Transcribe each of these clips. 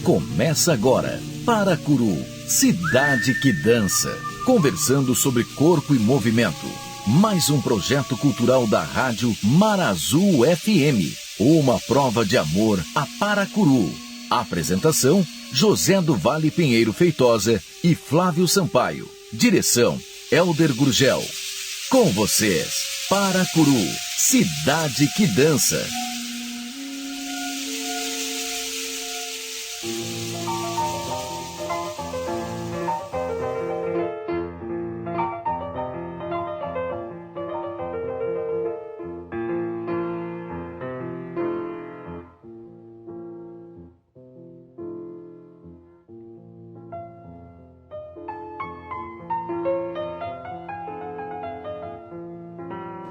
Começa agora, Paracuru, cidade que dança. Conversando sobre corpo e movimento. Mais um projeto cultural da rádio Marazul FM. Uma prova de amor a Paracuru. Apresentação, José do Vale Pinheiro Feitosa e Flávio Sampaio. Direção, Elder Gurgel. Com vocês, Paracuru, cidade que dança.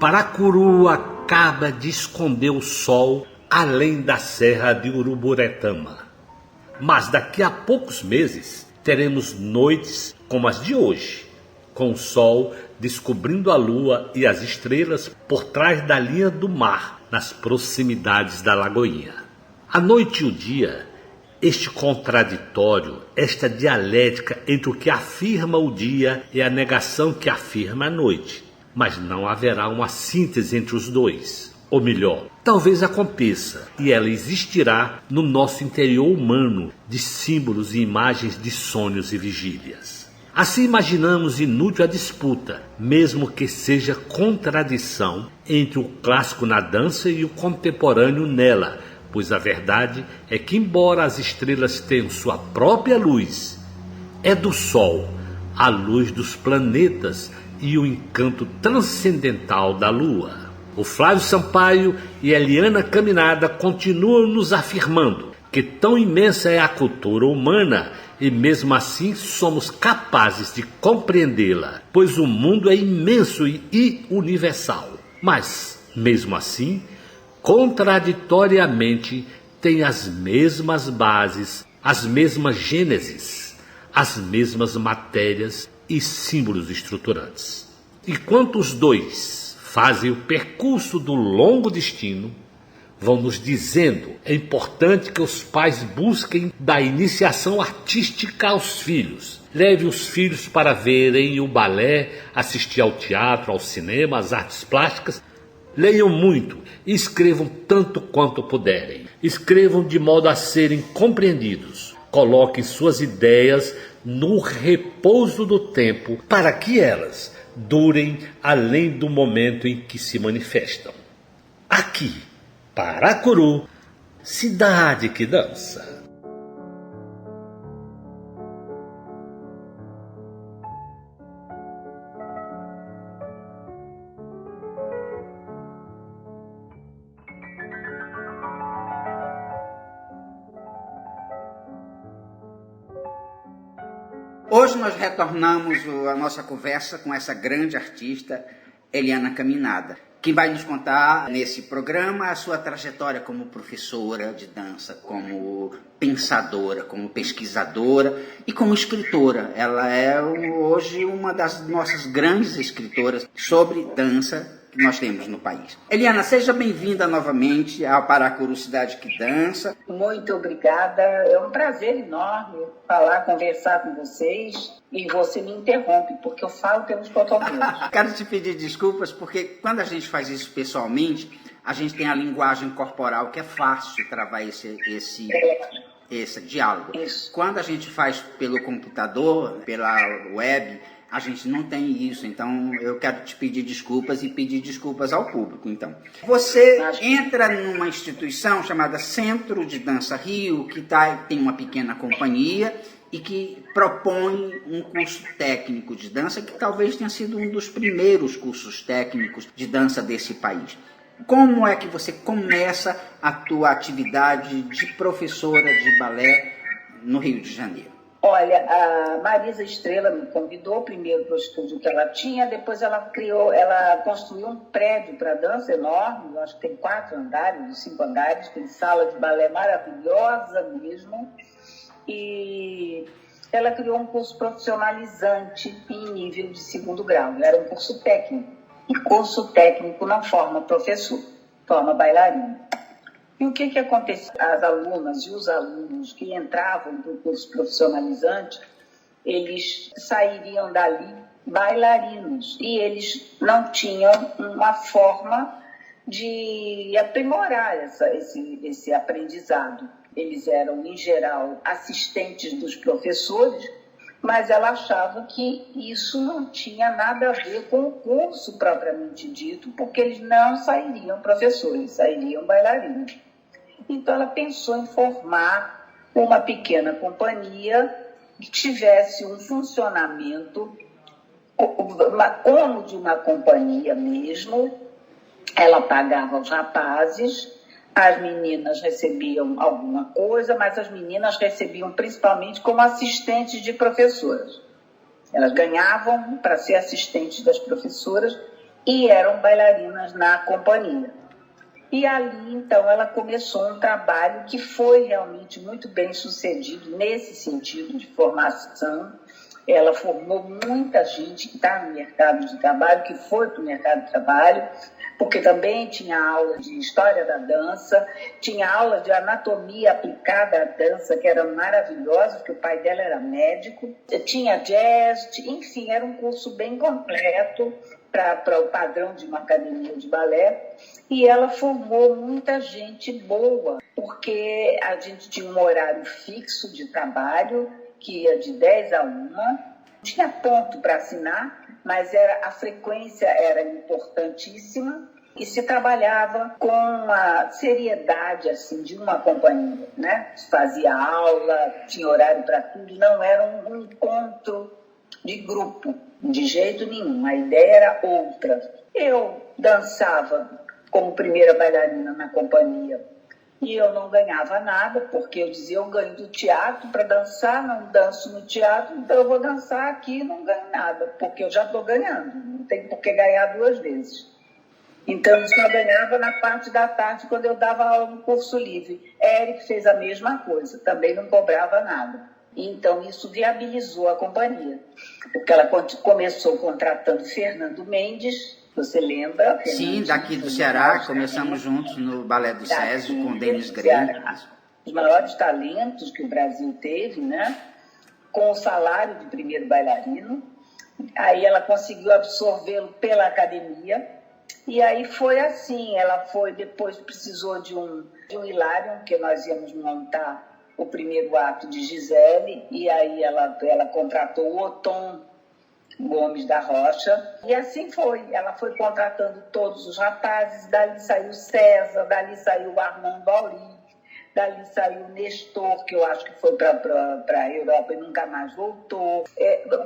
Paracuru acaba de esconder o sol além da serra de Uruburetama. Mas daqui a poucos meses teremos noites como as de hoje, com o sol descobrindo a lua e as estrelas por trás da linha do mar, nas proximidades da Lagoinha. A noite e o dia, este contraditório, esta dialética entre o que afirma o dia e a negação que afirma a noite. Mas não haverá uma síntese entre os dois. Ou melhor, talvez aconteça, e ela existirá no nosso interior humano, de símbolos e imagens de sonhos e vigílias. Assim imaginamos inútil a disputa, mesmo que seja contradição entre o clássico na dança e o contemporâneo nela, pois a verdade é que, embora as estrelas tenham sua própria luz, é do Sol a luz dos planetas e o encanto transcendental da Lua. O Flávio Sampaio e a Eliana Caminada continuam nos afirmando que tão imensa é a cultura humana e mesmo assim somos capazes de compreendê-la, pois o mundo é imenso e universal. Mas, mesmo assim, contraditoriamente, tem as mesmas bases, as mesmas gêneses, as mesmas matérias e símbolos estruturantes. Enquanto os dois fazem o percurso do longo destino, vão nos dizendo: é importante que os pais busquem da iniciação artística aos filhos. Leve os filhos para verem o balé, assistir ao teatro, ao cinema, às artes plásticas. Leiam muito e escrevam tanto quanto puderem. Escrevam de modo a serem compreendidos. Coloquem suas ideias no repouso do tempo para que elas durem além do momento em que se manifestam. Aqui, Paracuru, cidade que dança. Hoje nós retornamos a nossa conversa com essa grande artista, Eliana Caminada, que vai nos contar nesse programa a sua trajetória como professora de dança, como pensadora, como pesquisadora e como escritora. Ela é hoje uma das nossas grandes escritoras sobre dança que nós temos no país. Eliana, seja bem-vinda novamente ao Paracuru Cidade que Dança. Muito obrigada, é um prazer enorme falar, conversar com vocês, e você me interrompe, porque eu falo pelos cotovelos. Quero te pedir desculpas, porque quando a gente faz isso pessoalmente, a gente tem a linguagem corporal que é fácil travar esse diálogo. Isso. Quando a gente faz pelo computador, pela web, a gente não tem isso, então eu quero te pedir desculpas e pedir desculpas ao público. Então, você entra numa instituição chamada Centro de Dança Rio, que tem uma pequena companhia e que propõe um curso técnico de dança, que talvez tenha sido um dos primeiros cursos técnicos de dança desse país. Como é que você começa a tua atividade de professora de balé no Rio de Janeiro? Olha, a Marisa Estrela me convidou primeiro para o estúdio que ela tinha, depois ela construiu um prédio para dança enorme, eu acho que tem 4 andares, 5 andares, tem sala de balé maravilhosa mesmo, e ela criou um curso profissionalizante em nível de 2º grau, era um curso técnico, e curso técnico não forma professor, forma bailarino. E o que acontecia? As alunas e os alunos que entravam para o curso profissionalizante, eles sairiam dali bailarinos e eles não tinham uma forma de aprimorar esse aprendizado. Eles eram, em geral, assistentes dos professores, mas ela achava que isso não tinha nada a ver com o curso propriamente dito, porque eles não sairiam professores, sairiam bailarinos. Então, ela pensou em formar uma pequena companhia que tivesse um funcionamento como de uma companhia mesmo. Ela pagava os rapazes, as meninas recebiam alguma coisa, mas as meninas recebiam principalmente como assistentes de professoras. Elas ganhavam para ser assistentes das professoras e eram bailarinas na companhia. E ali, então, ela começou um trabalho que foi realmente muito bem sucedido nesse sentido de formação. Ela formou muita gente que está no mercado de trabalho, que foi para o mercado de trabalho, porque também tinha aula de história da dança, tinha aula de anatomia aplicada à dança, que era maravilhosa, porque o pai dela era médico, tinha jazz, enfim, era um curso bem completo para o padrão de uma academia de balé, e ela formou muita gente boa, porque a gente tinha um horário fixo de trabalho, que ia de 10 a 1, tinha ponto para assinar, mas a frequência era importantíssima e se trabalhava com uma seriedade assim, de uma companhia, né? Fazia aula, tinha horário para tudo, não era um encontro de grupo, de jeito nenhum, a ideia era outra. Eu dançava como primeira bailarina na companhia e eu não ganhava nada, porque eu dizia, eu ganho do teatro para dançar, não danço no teatro, então eu vou dançar aqui e não ganho nada, porque eu já estou ganhando, não tem por que ganhar 2 vezes. Então eu só ganhava na parte da tarde, quando eu dava aula no curso livre. Eric fez a mesma coisa, também não cobrava nada. Então isso viabilizou a companhia, porque ela começou contratando Fernando Mendes. Você lembra? Sim, daqui do Ceará, começamos juntos no Balé do Sésio com o Denis Grey. Os maiores talentos que o Brasil teve, né? Com o salário de primeiro bailarino. Aí ela conseguiu absorvê-lo pela academia. E aí foi assim, ela foi, depois precisou de um Hilário, que nós íamos montar o primeiro ato de Gisele, e aí ela contratou o Otom Gomes da Rocha, e assim foi, ela foi contratando todos os rapazes, dali saiu César, dali saiu o Armando Bauri, dali saiu o Nestor, que eu acho que foi para a Europa e nunca mais voltou.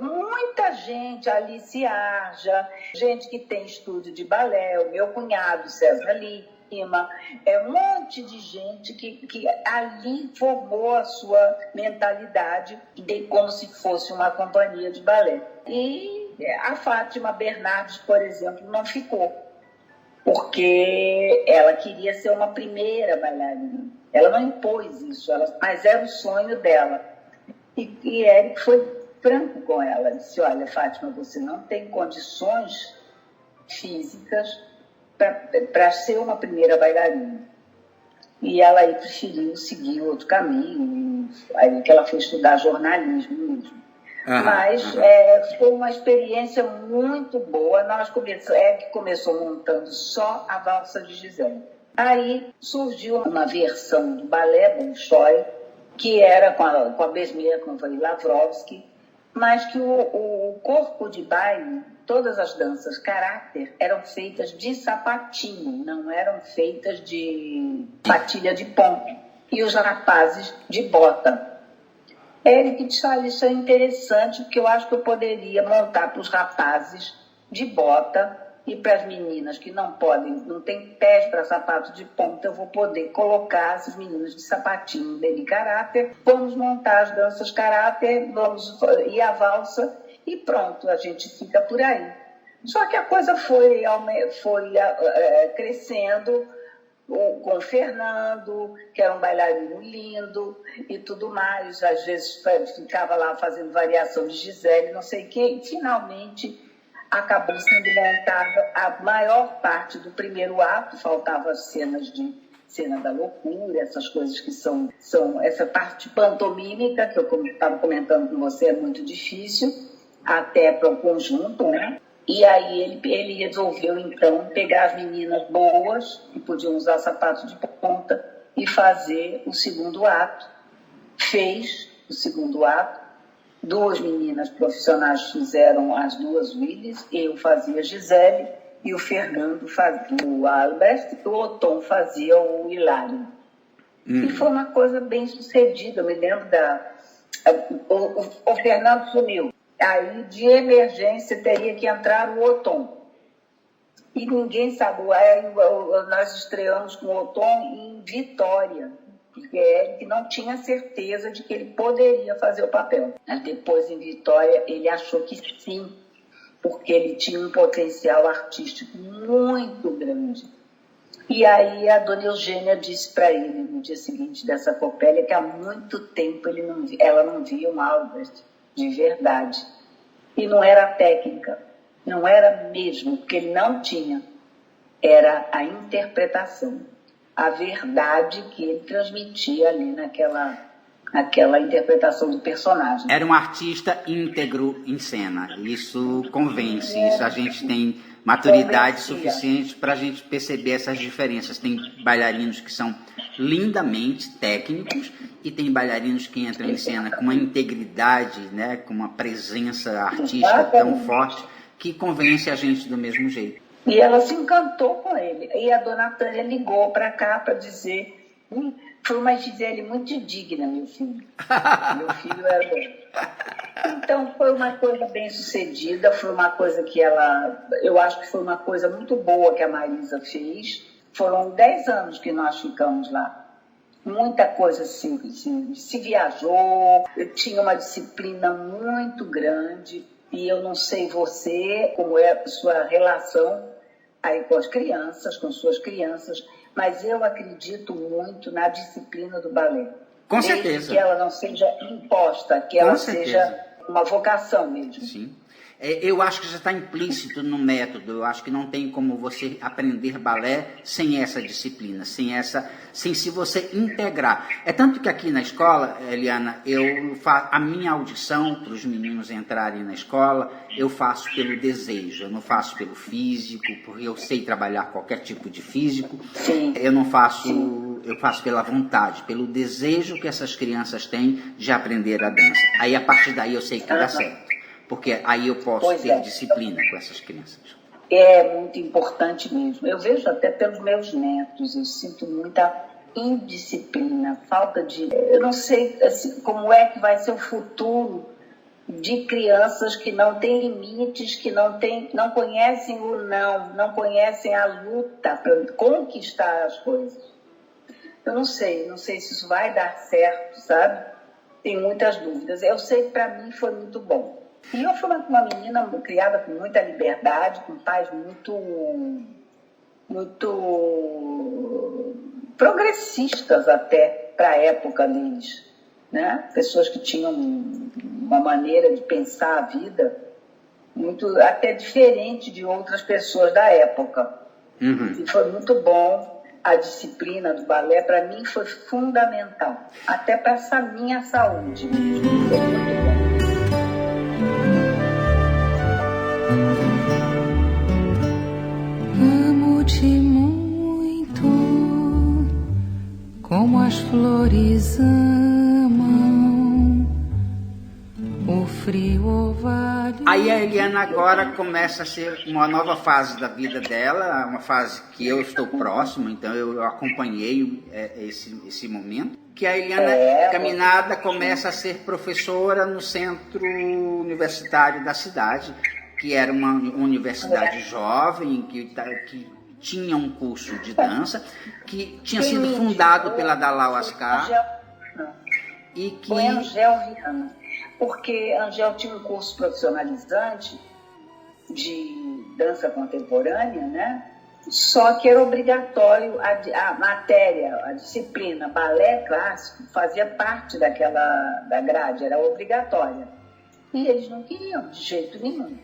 Muita gente, Alice Arja, gente que tem estúdio de balé, o meu cunhado César Lima, um monte de gente que ali formou a sua mentalidade como se fosse uma companhia de balé. E a Fátima Bernardes, por exemplo, não ficou, porque ela queria ser uma primeira bailarina. Ela não impôs isso, mas era o sonho dela. E Eric foi franco com ela, disse, olha, Fátima, você não tem condições físicas para ser uma primeira bailarina. E ela aí preferiu seguir outro caminho, aí que ela foi estudar jornalismo mesmo. Mas foi uma experiência muito boa. Eric começou montando só a valsa de Gisele. Aí surgiu uma versão do balé Bolshoi, que era com a Besmekova e Lavrovsky, mas que o corpo de baile, todas as danças caráter, eram feitas de sapatinho, não eram feitas de patilha de ponto. E os rapazes de bota. Eric disse, olha, isso é interessante, porque eu acho que eu poderia montar para os rapazes de bota e para as meninas que não têm pés para sapato de ponta, eu vou poder colocar essas meninas de sapatinho de caráter, vamos montar as danças caráter, vamos ir à valsa e pronto, a gente fica por aí. Só que a coisa foi crescendo, com o Fernando, que era um bailarino lindo e tudo mais, às vezes ficava lá fazendo variação de Gisele, não sei o quê, e finalmente acabou sendo montada a maior parte do primeiro ato, faltavam as cenas de cena da loucura, essas coisas que são essa parte pantomímica, que eu estava comentando com você, é muito difícil, até para o conjunto, né? E aí ele resolveu, então, pegar as meninas boas, que podiam usar sapato de ponta, e fazer o segundo ato. Fez o segundo ato. 2 meninas profissionais fizeram as 2 Willies, eu fazia Gisele, e o Fernando fazia o Albert, e o Othon fazia o Hilário. E foi uma coisa bem sucedida. Eu me lembro o Fernando sumiu. Aí, de emergência, teria que entrar o Othon. E ninguém sabe. Aí, nós estreamos com o Othon em Vitória, porque ele não tinha certeza de que ele poderia fazer o papel. Mas depois, em Vitória, ele achou que sim, porque ele tinha um potencial artístico muito grande. E aí a dona Eugênia disse para ele, no dia seguinte dessa copélia, que há muito tempo ela não via um Albert de verdade. E não era técnica, não era mesmo, porque ele não tinha. Era a interpretação, a verdade que ele transmitia ali naquela interpretação do personagem. Era um artista íntegro em cena, isso convence, isso a gente tem maturidade suficiente para a gente perceber essas diferenças. Tem bailarinos que são lindamente técnicos e tem bailarinos que entram em cena com uma integridade, né, com uma presença artística tão forte que convence a gente do mesmo jeito. E ela se encantou com ele. E a dona Tânia ligou para cá para dizer: foi uma Gisele muito digna, meu filho. Meu filho era bom. Então foi uma coisa bem sucedida, foi uma coisa que eu acho que foi uma coisa muito boa que a Marisa fez. Foram 10 anos que nós ficamos lá. Muita coisa se viajou, eu tinha uma disciplina muito grande, e eu não sei você, como é a sua relação aí com as crianças, com suas crianças, mas eu acredito muito na disciplina do balé. Com desde certeza. Que ela não seja imposta, que ela seja uma vocação mesmo. Sim. Eu acho que já está implícito no método. Eu acho que não tem como você aprender balé sem essa disciplina, sem se você integrar. É tanto que aqui na escola, Eliana, a minha audição para os meninos entrarem na escola, eu faço pelo desejo, eu não faço pelo físico, porque eu sei trabalhar qualquer tipo de físico. Sim. Eu não faço, eu faço pela vontade, pelo desejo que essas crianças têm de aprender a dança. Aí a partir daí eu sei que dá certo. Porque aí eu posso ter disciplina com essas crianças. É muito importante mesmo. Eu vejo até pelos meus netos, eu sinto muita indisciplina, falta de... Eu não sei assim, como é que vai ser o futuro de crianças que não têm limites, que não conhecem o não conhecem a luta para conquistar as coisas. Eu não sei se isso vai dar certo, sabe? Tenho muitas dúvidas. Eu sei que para mim foi muito bom. E eu fui uma menina criada com muita liberdade, com pais muito progressistas até para a época deles, né? Pessoas que tinham uma maneira de pensar a vida muito até diferente de outras pessoas da época. Uhum. E foi muito bom. A disciplina do balé para mim foi fundamental, até para essa minha saúde mesmo. Foi muito bom. Amo-te muito, como as flores amam o frio orvalho. Aí a Eliana agora começa a ser uma nova fase da vida dela, uma fase que eu estou próximo, então eu acompanhei esse momento. Que a Eliana, caminhada, começa a ser professora no centro universitário da cidade, que era uma universidade jovem, que tinha um curso de dança, que tinha sido fundado pela Dalal Ascar. E que... Foi Angel Viana, porque Angel tinha um curso profissionalizante de dança contemporânea, né? Só que era obrigatório a matéria, a disciplina, balé clássico, fazia parte da grade, era obrigatória. E eles não queriam, de jeito nenhum.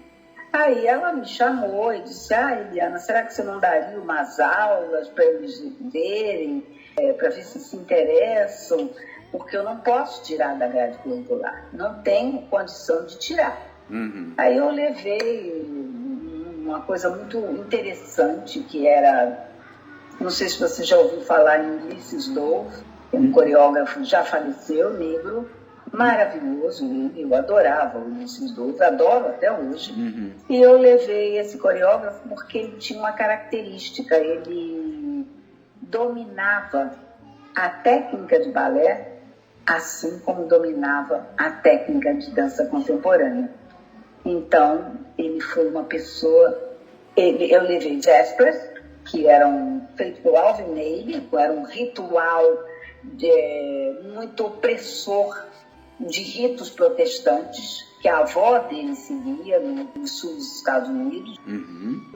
Aí ela me chamou e disse, Eliana, será que você não daria umas aulas para eles verem, para ver se interessam? Porque eu não posso tirar da grade curricular, não tenho condição de tirar. Aí eu levei uma coisa muito interessante, que era, não sei se você já ouviu falar em Ulisses Dove, um coreógrafo já faleceu, negro, maravilhoso, eu adorava o Ulisses Dove, adoro até hoje. E eu levei esse coreógrafo porque ele tinha uma característica, ele dominava a técnica de balé assim como dominava a técnica de dança contemporânea. Então, ele foi uma pessoa... Eu levei Jaspers, que era feito por Alvin Ailey, era um ritual muito opressor de ritos protestantes, que a avó dele seguia no sul dos Estados Unidos.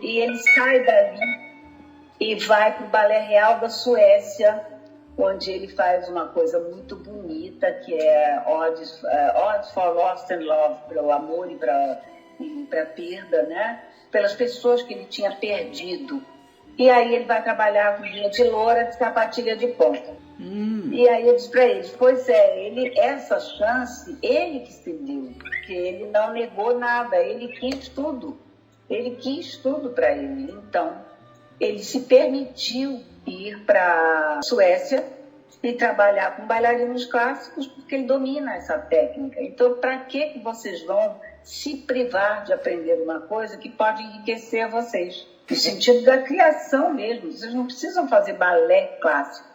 E ele sai dali e vai para o Balé Real da Suécia, onde ele faz uma coisa muito bonita, que é Odes for Lost and Love, pelo amor e para perda, né? Pelas pessoas que ele tinha perdido. E aí ele vai trabalhar com linha de loura de sapatilha de ponta. E aí eu disse para ele, pois é, essa chance, ele que se deu, porque ele não negou nada, ele quis tudo para ele. Então, ele se permitiu ir para a Suécia e trabalhar com bailarinos clássicos, porque ele domina essa técnica. Então, para que vocês vão se privar de aprender uma coisa que pode enriquecer vocês? No sentido da criação mesmo. Vocês não precisam fazer balé clássico,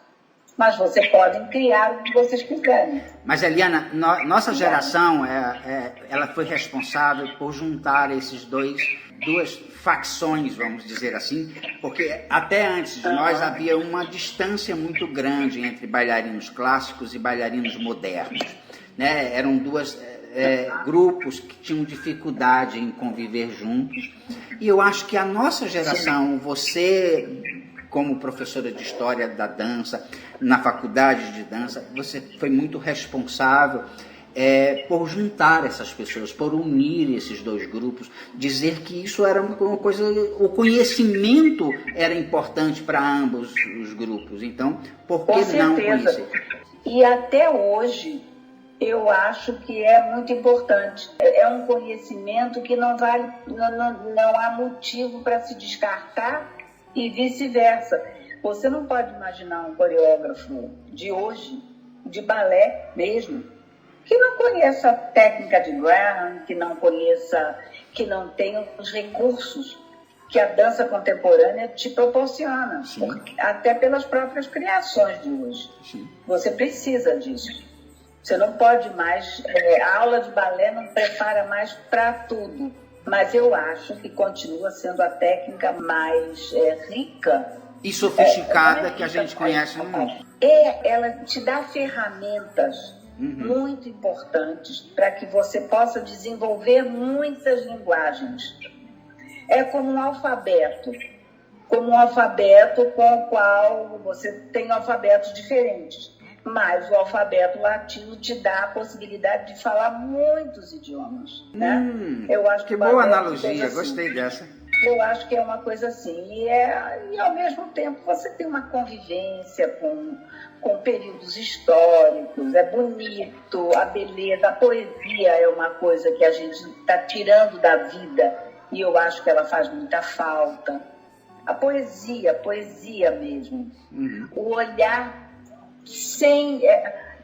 mas vocês podem criar o que vocês quiserem. Mas, Eliana, nossa geração ela foi responsável por juntar esses duas facções, vamos dizer assim, porque até antes de nós havia uma distância muito grande entre bailarinos clássicos e bailarinos modernos, né? Eram dois grupos que tinham dificuldade em conviver juntos, e eu acho que a nossa geração, você como professora de História da Dança, na faculdade de dança, você foi muito responsável por juntar essas pessoas, por unir esses dois grupos, dizer que isso era uma coisa, o conhecimento era importante para ambos os grupos. Então, por que não conhecer? E até hoje, eu acho que é muito importante. É um conhecimento que não há motivo para se descartar e vice-versa. Você não pode imaginar um coreógrafo de hoje, de balé mesmo, que não conheça a técnica de Graham, que não tenha os recursos que a dança contemporânea te proporciona, até pelas próprias criações de hoje. Você precisa disso. Você não pode mais... a aula de balé não prepara mais para tudo, mas eu acho que continua sendo a técnica mais rica e sofisticada que a gente conhece no mundo. Ela te dá ferramentas muito importantes para que você possa desenvolver muitas linguagens. É como um alfabeto com o qual você tem alfabetos diferentes, mas o alfabeto latino te dá a possibilidade de falar muitos idiomas, né? Eu acho que boa analogia, assim. Gostei dessa. Eu acho que é uma coisa assim, e ao mesmo tempo você tem uma convivência com períodos históricos, é bonito, a beleza, a poesia é uma coisa que a gente está tirando da vida, e eu acho que ela faz muita falta. A poesia mesmo, o olhar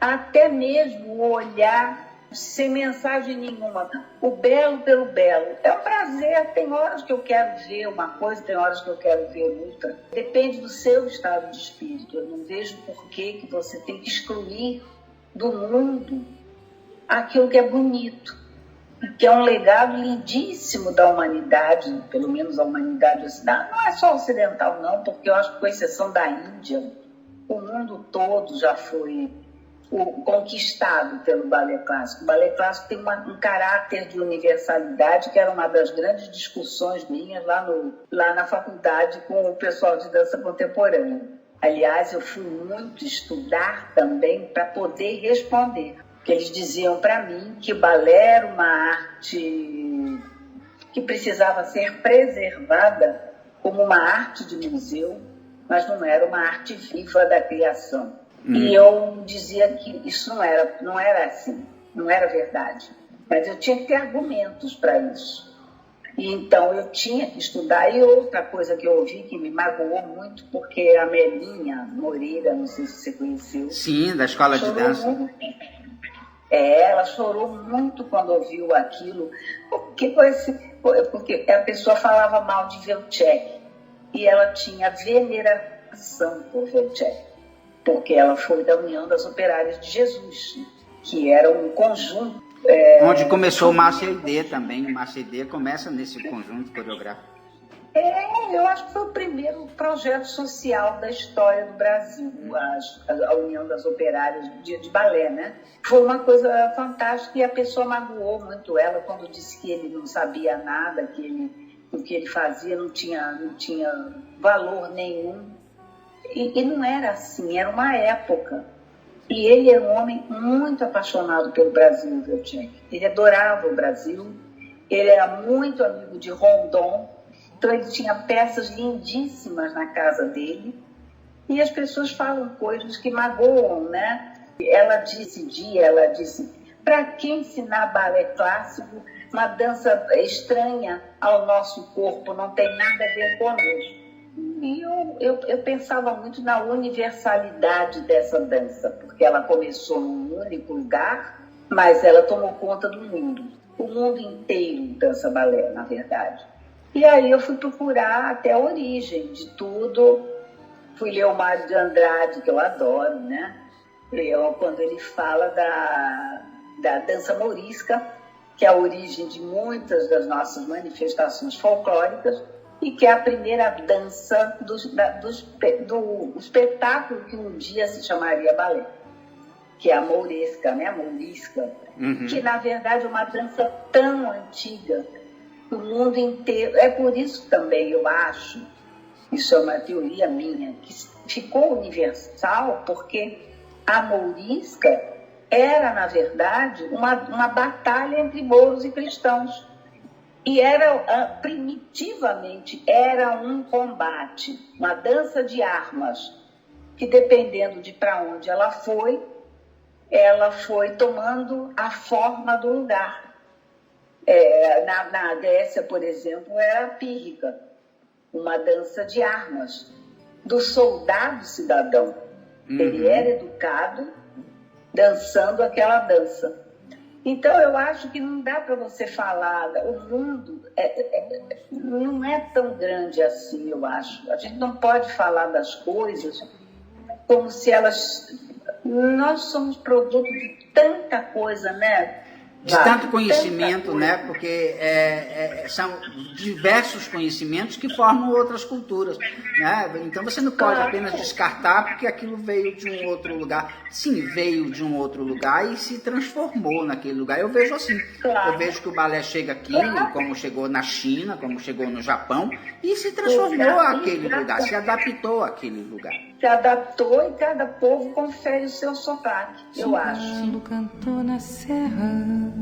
até mesmo o olhar sem mensagem nenhuma, o belo pelo belo. É um prazer, tem horas que eu quero ver uma coisa, tem horas que eu quero ver outra. Depende do seu estado de espírito. Eu não vejo por que você tem que excluir do mundo aquilo que é bonito, que é um legado lindíssimo da humanidade, pelo menos a humanidade ocidental. Não é só ocidental não, porque eu acho que com exceção da Índia, o mundo todo já foi conquistado pelo balé clássico. O balé clássico tem um caráter de universalidade, que era uma das grandes discussões minhas lá na faculdade com o pessoal de dança contemporânea. Aliás, eu fui muito estudar também para poder responder, porque eles diziam para mim que o balé era uma arte que precisava ser preservada como uma arte de museu, mas não era uma arte viva da criação. E eu dizia que isso não era assim, não era verdade. Mas eu tinha que ter argumentos para isso. E então eu tinha que estudar. E outra coisa que eu ouvi que me magoou muito, porque a Melinha Moreira, não sei se você conheceu. Sim, da escola de dança. Ela chorou muito quando ouviu aquilo, porque a pessoa falava mal de Veltchek. E ela tinha veneração por Veltchek, porque ela foi da União das Operárias de Jesus, que era um conjunto. Onde começou o Marcel-D também. O Marcel-D começa nesse conjunto coreográfico. Eu acho que foi o primeiro projeto social da história do Brasil, a União das Operárias de balé, né? Foi uma coisa fantástica e a pessoa magoou muito ela quando disse que ele não sabia nada, que o que ele fazia não tinha valor nenhum. E não era assim, era uma época. E ele era um homem muito apaixonado pelo Brasil, Veltchek. Ele adorava o Brasil, ele era muito amigo de Rondon, então ele tinha peças lindíssimas na casa dele. E as pessoas falam coisas que magoam, né? Ela disse, para que ensinar balé clássico, uma dança estranha ao nosso corpo, não tem nada a ver conosco. E eu pensava muito na universalidade dessa dança, porque ela começou num único lugar, mas ela tomou conta do mundo. O mundo inteiro dança balé, na verdade. E aí eu fui procurar até a origem de tudo. Fui ler o Mário de Andrade, que eu adoro, né? Quando ele fala da dança mourisca, que é a origem de muitas das nossas manifestações folclóricas, e que é a primeira dança do espetáculo que um dia se chamaria balé, que é a mouresca, né? A mourisca, que na verdade é uma dança tão antiga que o mundo inteiro... É por isso também, eu acho, isso é uma teoria minha, que ficou universal, porque a mourisca era, na verdade, uma batalha entre mouros e cristãos. E primitivamente, era um combate, uma dança de armas, que dependendo de para onde ela foi tomando a forma do lugar. Na Grécia, por exemplo, era a pírrica, uma dança de armas, do soldado cidadão. Ele era educado dançando aquela dança. Então, eu acho que não dá para você falar, o mundo não é tão grande assim, eu acho. A gente não pode falar das coisas como se elas... Nós somos produto de tanta coisa, né? De tanto conhecimento, né? Porque são diversos conhecimentos que formam outras culturas, né? Então você não pode apenas descartar porque aquilo veio de um outro lugar. Sim, veio de um outro lugar e se transformou naquele lugar. Eu vejo assim, eu vejo que o balé chega aqui, como chegou na China, como chegou no Japão, e se transformou àquele lugar, se adaptou àquele lugar. Se adaptou e cada povo confere o seu sotaque, eu acho. Quando cantou na serra,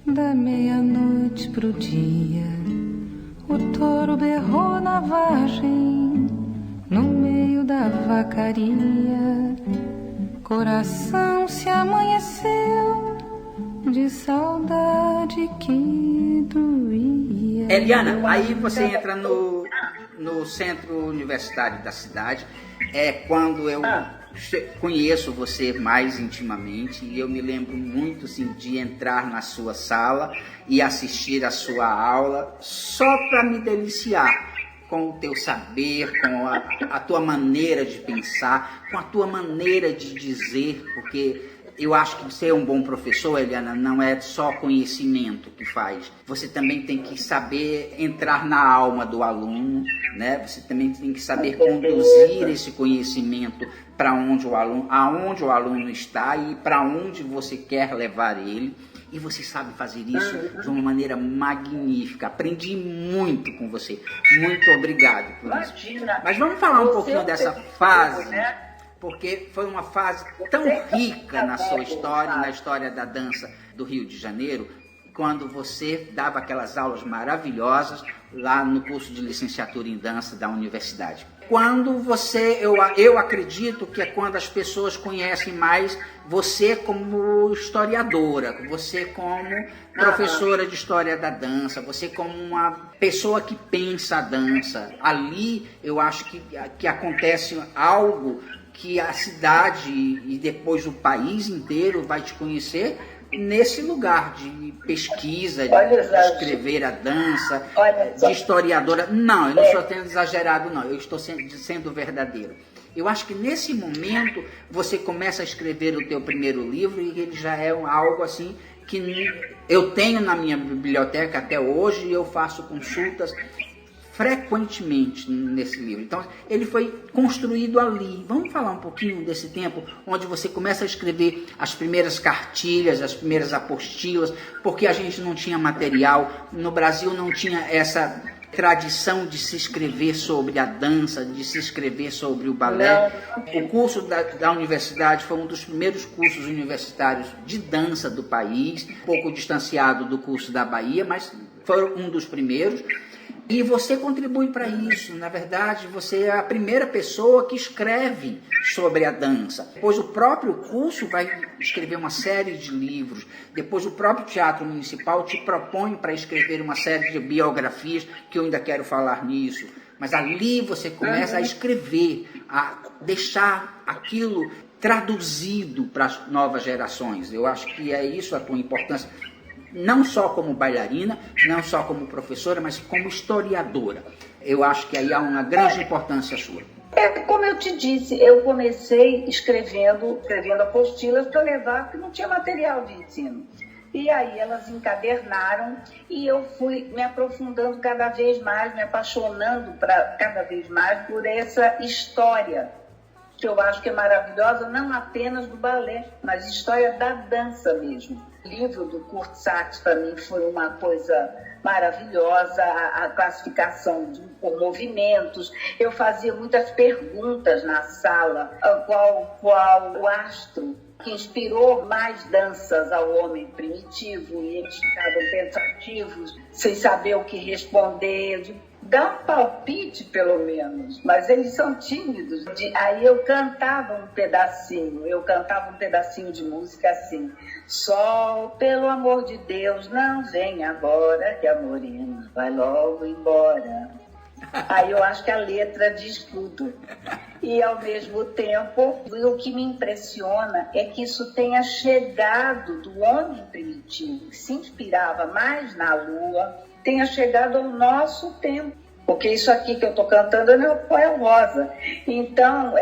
da meia-noite pro dia, o touro berrou na vargem, no meio da vacaria. Coração se amanheceu de saudade que doía. Eliana, aí você entra no centro universitário da cidade, quando eu conheço você mais intimamente, e eu me lembro muito assim, de entrar na sua sala e assistir a sua aula só para me deliciar com o teu saber, com a tua maneira de pensar, com a tua maneira de dizer, porque eu acho que ser um bom professor, Eliana, não é só conhecimento que faz. Você também tem que saber entrar na alma do aluno, né? Você também tem que saber conduzir esse conhecimento para onde aonde o aluno está e para onde você quer levar ele. E você sabe fazer isso de uma maneira magnífica. Aprendi muito com você. Muito obrigado por isso. Mas vamos falar um pouquinho dessa fase, porque foi uma fase tão rica na sua história, na história da dança do Rio de Janeiro. quando você dava aquelas aulas maravilhosas lá no curso de licenciatura em dança da universidade. Quando você, eu acredito que é quando as pessoas conhecem mais você como historiadora, você como professora de história da dança, você como uma pessoa que pensa a dança. Ali eu acho que acontece algo que a cidade e depois o país inteiro vai te conhecer nesse lugar de pesquisa, de escrever a dança, de historiadora. Não, eu não estou sendo exagerado, não. Eu estou sendo verdadeiro. Eu acho que nesse momento você começa a escrever o teu primeiro livro e ele já é algo assim que eu tenho na minha biblioteca até hoje e eu faço consultas frequentemente nesse livro. Então, ele foi construído ali. Vamos falar um pouquinho desse tempo onde você começa a escrever as primeiras cartilhas, as primeiras apostilas, porque a gente não tinha material. No Brasil não tinha essa tradição de se escrever sobre a dança, de se escrever sobre o balé. O curso da universidade foi um dos primeiros cursos universitários de dança do país, um pouco distanciado do curso da Bahia, mas foi um dos primeiros. E você contribui para isso. Na verdade, você é a primeira pessoa que escreve sobre a dança. Depois o próprio curso vai escrever uma série de livros. Depois o próprio Teatro Municipal te propõe para escrever uma série de biografias, que eu ainda quero falar nisso. Mas ali você começa a escrever, a deixar aquilo traduzido para as novas gerações. Eu acho que é isso a tua importância. Não só como bailarina, não só como professora, mas como historiadora. Eu acho que aí há uma grande importância sua. Como eu te disse, eu comecei escrevendo apostilas para levar, porque não tinha material de ensino. E aí elas encadernaram e eu fui me aprofundando cada vez mais, me apaixonando cada vez mais por essa história, que eu acho que é maravilhosa, não apenas do balé, mas história da dança mesmo. O livro do Curt Sachs, para mim, foi uma coisa maravilhosa, a classificação por movimentos. Eu fazia muitas perguntas na sala, qual o astro que inspirou mais danças ao homem primitivo, e eles ficavam pensativos, sem saber o que responder. Dá um palpite, pelo menos, mas eles são tímidos. Aí eu cantava um pedacinho de música assim: sol, pelo amor de Deus, não vem agora, que a morena vai logo embora. Aí eu acho que a letra diz tudo. E, ao mesmo tempo, o que me impressiona é que isso tenha chegado do homem primitivo, que se inspirava mais na lua, tenha chegado ao nosso tempo. Porque isso aqui que eu estou cantando é meu poema rosa. Então,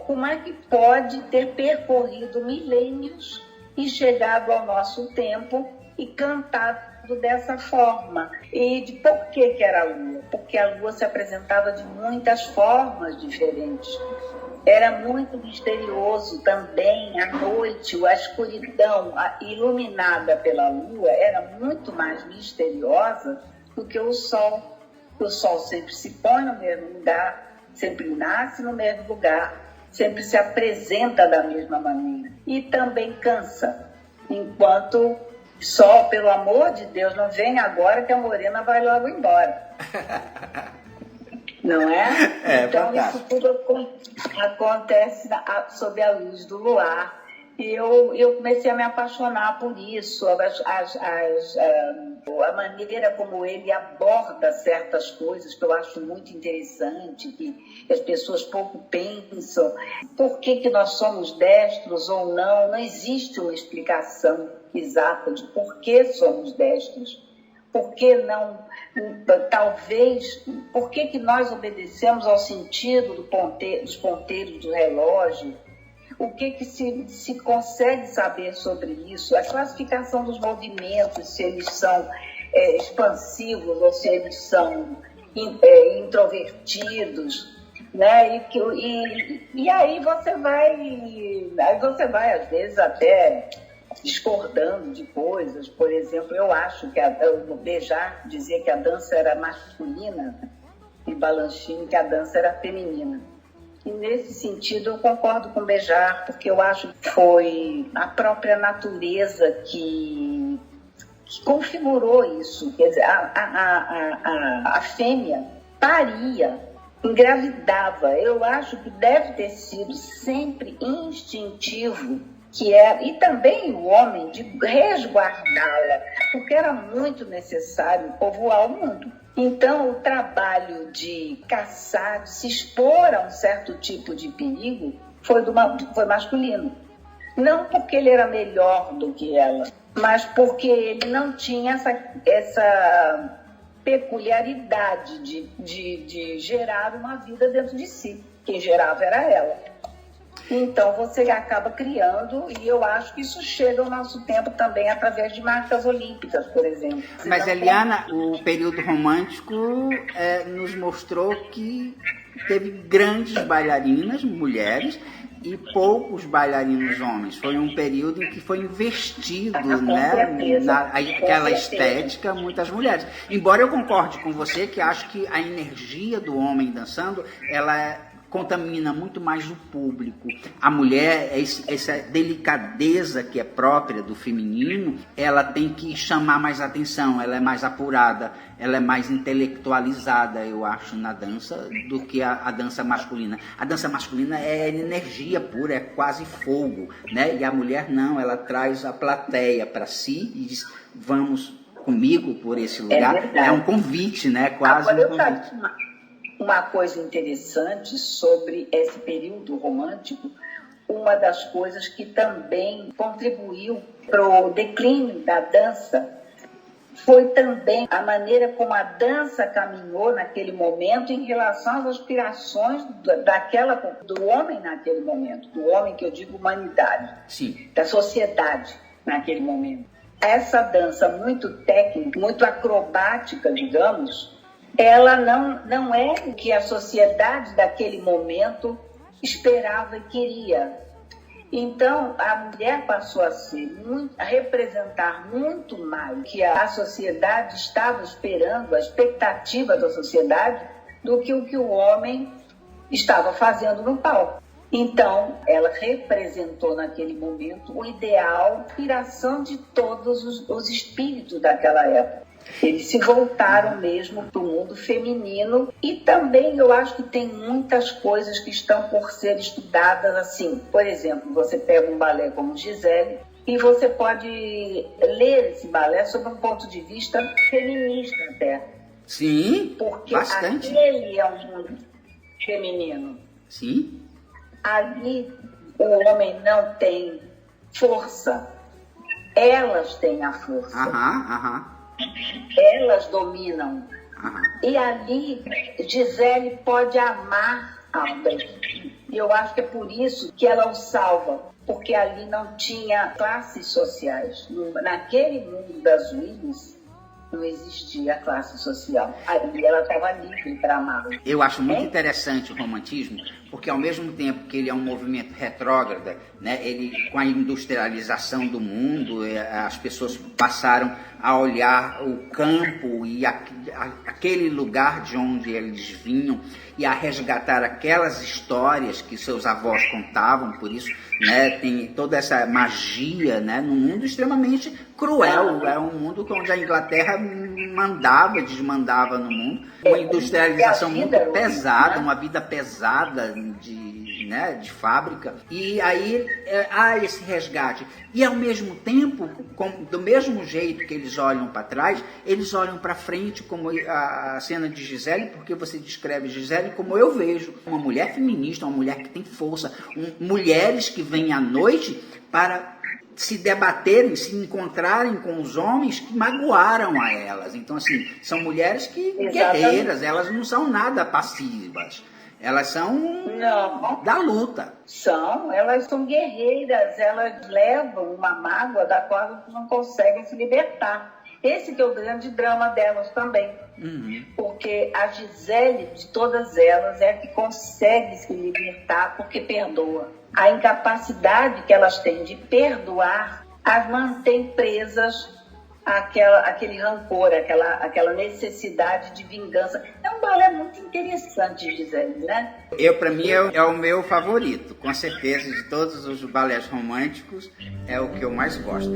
como é que pode ter percorrido milênios e chegado ao nosso tempo e cantado dessa forma? E por que era a lua? Porque a lua se apresentava de muitas formas diferentes. Era muito misterioso também a noite, a escuridão iluminada pela lua era muito mais misteriosa do que o sol. O sol sempre se põe no mesmo lugar, sempre nasce no mesmo lugar, sempre se apresenta da mesma maneira. E também cansa, enquanto sol, pelo amor de Deus, não vem agora que a morena vai logo embora. Não é? Então isso tudo acontece sob a luz do luar. E eu comecei a me apaixonar por isso, a maneira como ele aborda certas coisas que eu acho muito interessante, que as pessoas pouco pensam. Por que nós somos destros ou não? Não existe uma explicação exata de por que somos destros. Por que não, talvez, por que nós obedecemos ao sentido dos ponteiros do relógio? O que se consegue saber sobre isso? A classificação dos movimentos, se eles são expansivos ou se eles são introvertidos, né? E aí você vai, às vezes, até discordando de coisas. Por exemplo, eu acho que o Béjart dizia que a dança era masculina e Balanchine que a dança era feminina. E nesse sentido eu concordo com o Béjart, porque eu acho que foi a própria natureza que que configurou isso. Quer dizer, a fêmea paria, engravidava. Eu acho que deve ter sido sempre instintivo, e também o homem, de resguardá-la, porque era muito necessário povoar o mundo. Então, o trabalho de caçar, de se expor a um certo tipo de perigo, foi masculino. Não porque ele era melhor do que ela, mas porque ele não tinha essa peculiaridade de gerar uma vida dentro de si. Quem gerava era ela. Então você acaba criando, e eu acho que isso chega ao nosso tempo também através de marcas olímpicas, por exemplo. Mas, Eliana, o período romântico nos mostrou que teve grandes bailarinas, mulheres, e poucos bailarinos homens. Foi um período em que foi investido, naquela estética, muitas mulheres. Embora eu concorde com você que acho que a energia do homem dançando, ela contamina muito mais o público. A mulher, essa delicadeza que é própria do feminino, ela tem que chamar mais atenção, ela é mais apurada, ela é mais intelectualizada, eu acho, na dança, do que a dança masculina. A dança masculina é energia pura, é quase fogo, né? E a mulher não, ela traz a plateia para si e diz, vamos comigo por esse lugar. É um convite, né? Quase um convite. Uma coisa interessante sobre esse período romântico, uma das coisas que também contribuiu para o declínio da dança foi também a maneira como a dança caminhou naquele momento em relação às aspirações do homem naquele momento, do homem que eu digo humanidade, sim, da sociedade naquele momento. Essa dança muito técnica, muito acrobática, digamos, ela não é o que a sociedade daquele momento esperava e queria. Então, a mulher passou a representar muito mais que a sociedade estava esperando, a expectativa da sociedade, do que o que o homem estava fazendo no palco. Então, ela representou naquele momento o ideal, a inspiração de todos os espíritos daquela época. Eles se voltaram mesmo para o mundo feminino, e também eu acho que tem muitas coisas que estão por ser estudadas assim. Por exemplo, você pega um balé como Gisele e você pode ler esse balé sob um ponto de vista feminista até. Sim, porque bastante. Aquele é um mundo feminino. Sim. Ali o homem não tem força, elas têm a força. Elas dominam. E ali Gisele pode amar Albert. E eu acho que é por isso que ela o salva, porque ali não tinha classes sociais. Naquele mundo das Willis não existia classe social. Ali ela estava livre para amar. Eu acho muito interessante o romantismo, porque ao mesmo tempo que ele é um movimento retrógrado, né, ele, com a industrialização do mundo, as pessoas passaram a olhar o campo e aquele lugar de onde eles vinham e a resgatar aquelas histórias que seus avós contavam. Por isso, né, tem toda essa magia, né, num mundo extremamente cruel. É um mundo onde a Inglaterra mandava, desmandava no mundo, uma industrialização muito pesada, uma vida pesada de fábrica. E aí há esse resgate. E ao mesmo tempo, do mesmo jeito que eles olham para trás, eles olham para frente, como a cena de Gisele, porque você descreve Gisele como eu vejo. Uma mulher feminista, uma mulher que tem força, mulheres que vêm à noite para se debaterem, se encontrarem com os homens que magoaram a elas. Então, assim, são mulheres guerreiras, elas não são nada passivas. Elas são da luta. Elas são guerreiras, elas levam uma mágoa da qual elas não conseguem se libertar. Esse que é o grande drama delas também. Porque a Gisele, de todas elas, é a que consegue se libertar porque perdoa. A incapacidade que elas têm de perdoar as mantém presas aquele rancor, aquela necessidade de vingança. É um balé muito interessante, Gisele, né? Para mim, é o meu favorito. Com certeza, de todos os balés românticos, é o que eu mais gosto.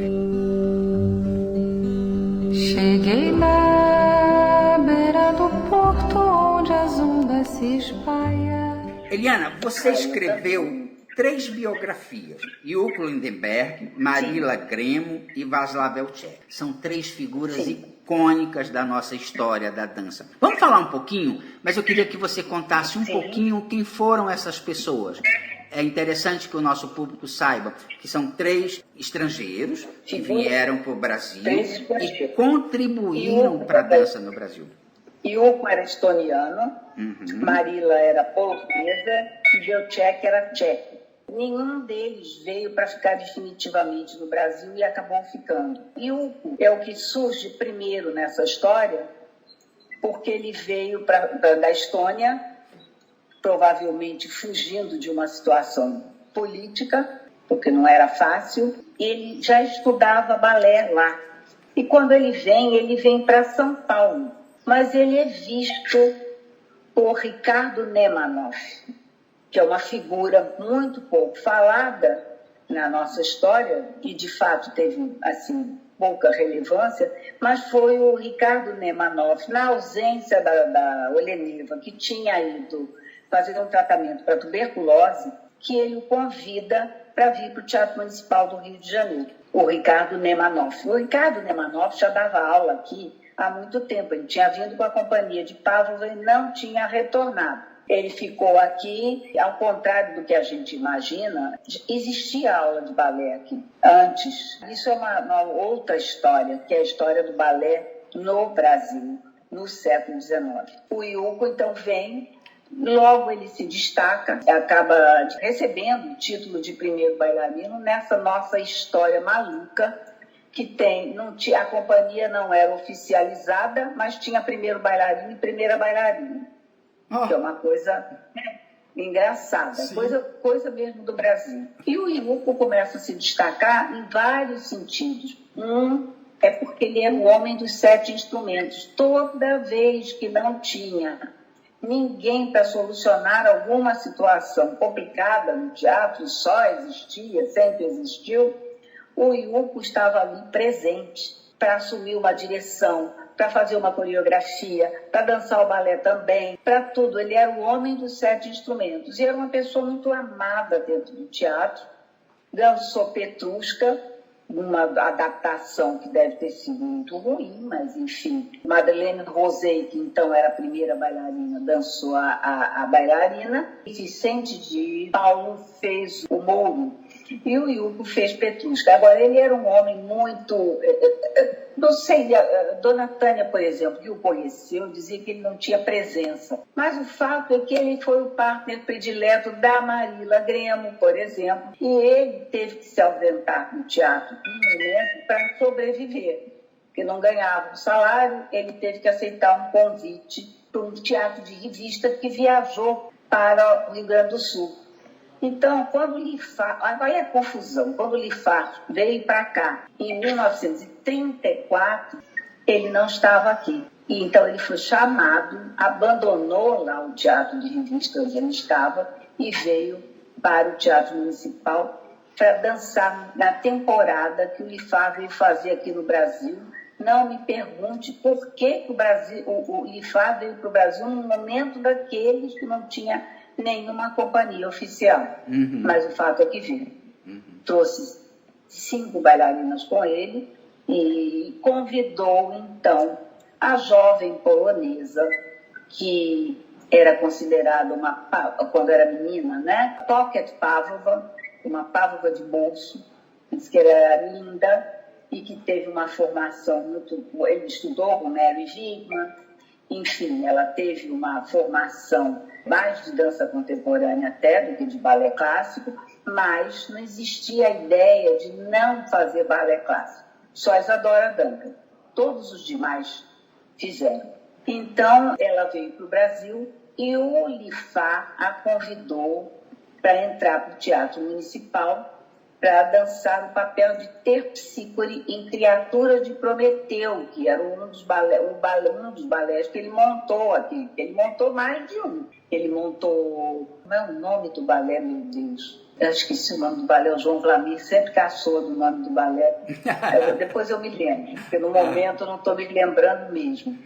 Cheguei na beira do porto onde as ondas se espalham. Eliana, você escreveu 3 biografias: Ilko Lindenberg, Marila Gremo e Václav Elchek. São 3 figuras icônicas da nossa história da dança. Vamos falar um pouquinho, mas eu queria que você contasse um pouquinho quem foram essas pessoas. É interessante que o nosso público saiba que são 3 estrangeiros que vieram para o Brasil e contribuíram para a dança no Brasil. Ilko era estoniano, Marila era portuguesa e Elchek era tcheco. Nenhum deles veio para ficar definitivamente no Brasil e acabou ficando. Ilko é o que surge primeiro nessa história, porque ele veio da Estônia, provavelmente fugindo de uma situação política, porque não era fácil. Ele já estudava balé lá. E quando ele vem para São Paulo. Mas ele é visto por Ricardo Nemanov, que é uma figura muito pouco falada na nossa história, e de fato teve assim, pouca relevância, mas foi o Ricardo Nemanov, na ausência da Oleneva, que tinha ido fazer um tratamento para tuberculose, que ele o convida para vir para o Teatro Municipal do Rio de Janeiro, o Ricardo Nemanov. O Ricardo Nemanov já dava aula aqui há muito tempo. Ele tinha vindo com a companhia de Pávlova e não tinha retornado. Ele ficou aqui, ao contrário do que a gente imagina, existia aula de balé aqui antes. Isso é uma outra história, que é a história do balé no Brasil, no século XIX. O Ilko, então, vem, logo ele se destaca, acaba recebendo o título de primeiro bailarino nessa nossa história maluca, que tem, a companhia não era oficializada, mas tinha primeiro bailarino e primeira bailarina. Que é uma coisa engraçada, coisa mesmo do Brasil. E o Ilko começa a se destacar em vários sentidos. É porque ele era o homem dos 7 instrumentos. Toda vez que não tinha ninguém para solucionar alguma situação complicada no teatro, só existia, sempre existiu, o Ilko estava ali presente para assumir uma direção, para fazer uma coreografia, para dançar o balé também, para tudo. Ele era o homem dos 7 instrumentos e era uma pessoa muito amada dentro do teatro. Dançou Petrushka, uma adaptação que deve ter sido muito ruim, mas enfim. Madeleine Rosei, que então era a primeira bailarina, dançou a bailarina. E Vicente de Paulo fez o Mouro. E o Ilko fez Petrushka. Agora, ele era um homem muito... Não sei, Dona Tânia, por exemplo, que o conheceu, dizia que ele não tinha presença. Mas o fato é que ele foi o partner predileto da Marila Gremo, por exemplo, e ele teve que se ausentar no teatro um momento para sobreviver, porque não ganhava um salário. Ele teve que aceitar um convite para um teatro de revista que viajou para o Rio Grande do Sul. Então, quando o Lifar, agora é a confusão, quando o Lifar veio para cá em 1934, ele não estava aqui. E então ele foi chamado, abandonou lá o teatro de revista onde ele estava e veio para o Teatro Municipal para dançar na temporada que o Lifar veio fazer aqui no Brasil. Não me pergunte por que o Lifar veio para o Brasil num momento daqueles que não tinha nenhuma companhia oficial, mas o fato é que veio. Trouxe 5 bailarinas com ele e convidou então a jovem polonesa, que era considerada quando era menina, né? Pocket Pavlova, uma Pavlova de bolso, diz que era linda e que teve uma formação muito... Ele estudou com Mary Wigman, enfim, ela teve uma formação mais de dança contemporânea até do que de balé clássico, mas não existia a ideia de não fazer balé clássico. Só Isadora Duncan. Todos os demais fizeram. Então, ela veio para o Brasil e o Lifar a convidou para entrar para o Teatro Municipal para dançar o papel de Terpsícore em Criatura de Prometeu, que era um dos balés que ele montou aqui. Ele montou mais de um. Ele montou... Como é o nome do balé, meu Deus? Eu esqueci o nome do balé, o João Vlamir sempre caçou do nome do balé. Depois eu me lembro, porque no momento eu não estou me lembrando mesmo.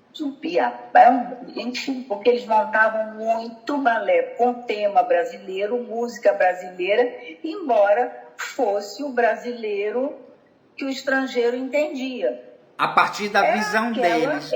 Enfim, porque eles montavam muito balé com tema brasileiro, música brasileira, embora fosse o brasileiro que o estrangeiro entendia. A partir da visão deles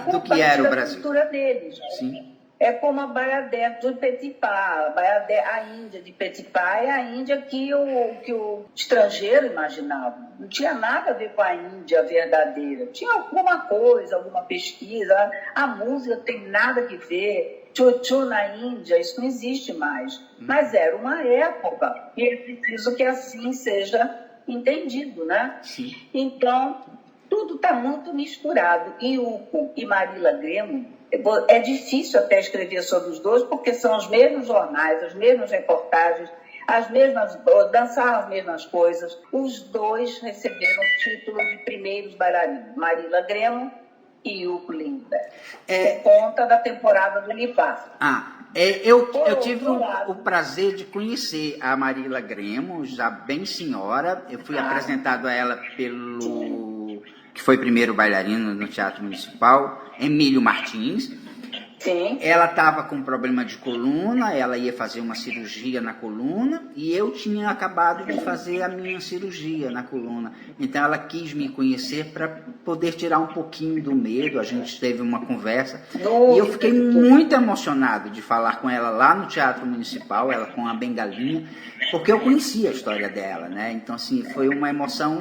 do que era o Brasil. A cultura deles. Sim. É como a Baiadé de Petipá. A Índia de Petipá é a Índia que o estrangeiro imaginava. Não tinha nada a ver com a Índia verdadeira. Tinha alguma coisa, alguma pesquisa. A música não tem nada que ver. Tchutchu na Índia, isso não existe mais. Mas era uma época e é preciso que assim seja entendido, né? Sim. Então, tudo está muito misturado. E Uco e Marília Gremo, é difícil até escrever sobre os dois, porque são os mesmos jornais, as mesmas reportagens, dançaram as mesmas coisas. Os dois receberam o título de primeiros bailarinos, Marília Gremo e Uco Lindbergh, por conta da temporada do Unipar. Eu tive o prazer de conhecer a Marília Gremo, já bem senhora. Eu fui apresentado a ela que foi primeiro bailarino no Teatro Municipal, Emílio Martins. Sim. Ela estava com problema de coluna, ela ia fazer uma cirurgia na coluna e eu tinha acabado de fazer a minha cirurgia na coluna. Então ela quis me conhecer para poder tirar um pouquinho do medo. A gente teve uma conversa e eu fiquei muito emocionado de falar com ela lá no Teatro Municipal, ela com a bengalinha, porque eu conhecia a história dela, né? Então assim, foi uma emoção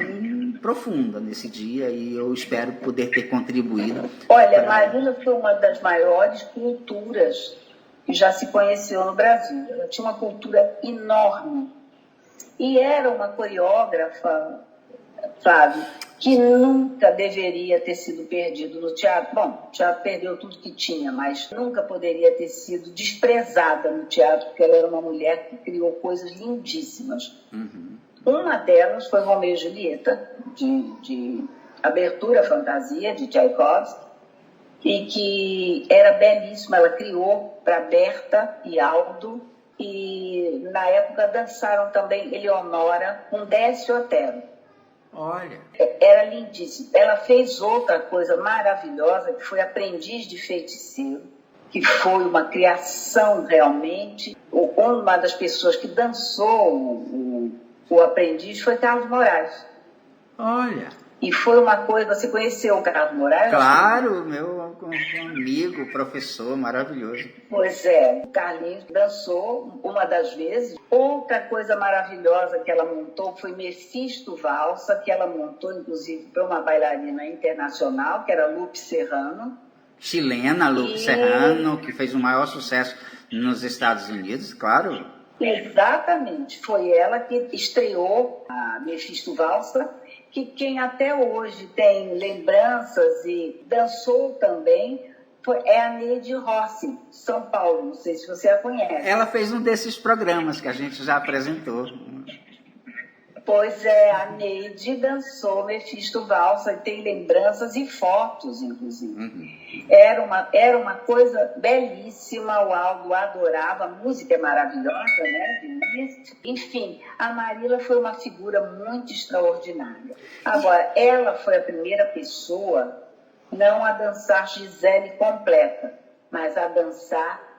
profunda nesse dia e eu espero poder ter contribuído. Olha, Marília foi uma das maiores culturas que já se conheceu no Brasil. Ela tinha uma cultura enorme e era uma coreógrafa, Flávio, que nunca deveria ter sido perdido no teatro. Bom, o teatro perdeu tudo que tinha, mas nunca poderia ter sido desprezada no teatro, porque ela era uma mulher que criou coisas lindíssimas. Uhum. Uma delas foi Romeu e Julieta, de abertura fantasia, de Tchaikovsky, e que era belíssima. Ela criou para Berta e Aldo, e na época dançaram também Eleonora com Décio Otero. Olha. Era lindíssima. Ela fez outra coisa maravilhosa, que foi Aprendiz de Feiticeiro, que foi uma criação realmente. Uma das pessoas que dançou o Aprendiz foi Carlos Moraes. Olha. E foi uma coisa... Você conheceu o Carlos Moraes? Claro, meu amigo, professor, maravilhoso. Pois é, o Carlinhos dançou uma das vezes. Outra coisa maravilhosa que ela montou foi Mefisto Valsa, que ela montou, inclusive, para uma bailarina internacional, que era Lupe Serrano. Chilena, Lupe Serrano, que fez o maior sucesso nos Estados Unidos, claro. Exatamente, foi ela que estreou a Mefisto Valsa, que quem até hoje tem lembranças e dançou também é a Neide Rossi, São Paulo, não sei se você a conhece. Ela fez um desses programas que a gente já apresentou. Pois é, a Neide dançou Mefisto Valsa, e tem lembranças e fotos, inclusive. Uhum. Era uma coisa belíssima, o Aldo adorava, a música é maravilhosa, né? Enfim, a Marília foi uma figura muito extraordinária. Agora, ela foi a primeira pessoa não a dançar Gisele completa, mas a dançar.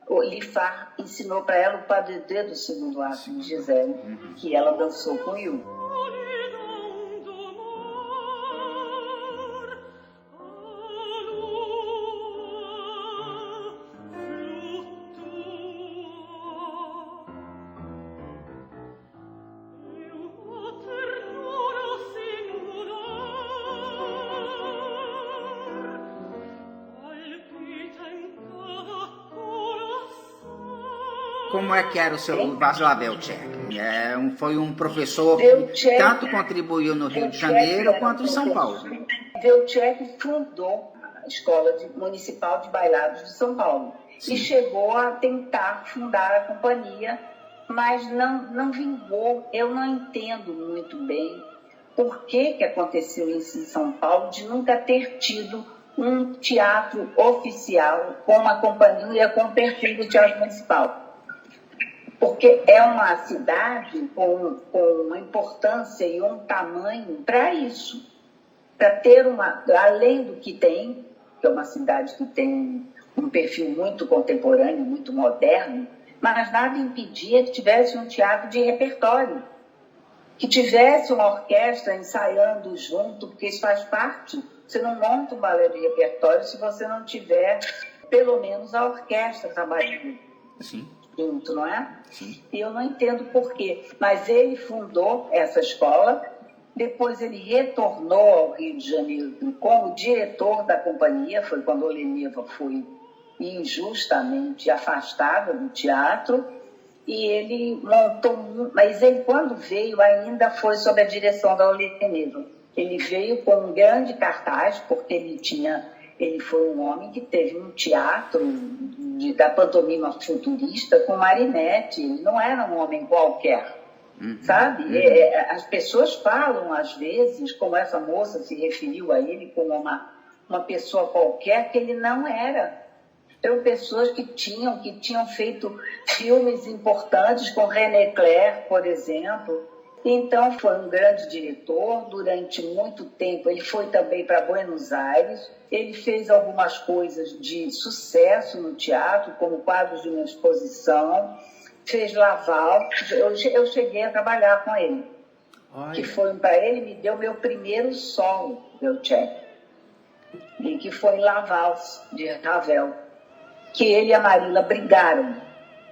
O Lifar ensinou para ela o padedê do segundo ato de Gisele, que ela dançou com Yu. Como é que era o seu Václav Belchek? Foi um professor que tanto contribuiu no Rio de Janeiro quanto em São Paulo. Belchek fundou a Escola Municipal de Bailados de São Paulo. Sim. E chegou a tentar fundar a companhia, mas não vingou. Eu não entendo muito bem por que aconteceu isso em São Paulo, de nunca ter tido um teatro oficial com uma companhia com o perfil do Teatro Municipal. Porque é uma cidade com uma importância e um tamanho para isso. Para ter além do que tem, que é uma cidade que tem um perfil muito contemporâneo, muito moderno, mas nada impedia que tivesse um teatro de repertório, que tivesse uma orquestra ensaiando junto, porque isso faz parte. Você não monta um balé de repertório se você não tiver, pelo menos, a orquestra trabalhando junto, não é? Sim. E eu não entendo por quê. Mas ele fundou essa escola, depois ele retornou ao Rio de Janeiro como diretor da companhia, foi quando a Oleneva foi injustamente afastada do teatro, e ele montou, mas ele quando veio ainda foi sob a direção da Oleneva. Ele veio com um grande cartaz, porque ele foi um homem que teve um teatro da pantomima futurista com Marinette, ele não era um homem qualquer, sabe? As pessoas falam às vezes, como essa moça se referiu a ele como uma pessoa qualquer, que ele não era. Eram pessoas que tinham feito filmes importantes com René Clair, por exemplo. Então, foi um grande diretor. Durante muito tempo, ele foi também para Buenos Aires. Ele fez algumas coisas de sucesso no teatro, como quadros de uma exposição. Fez Laval. Eu cheguei a trabalhar com ele. Olha. Que foi para ele, me deu meu primeiro solo, Veltchek. E que foi em Laval, de Ravel. Que ele e a Marila brigaram,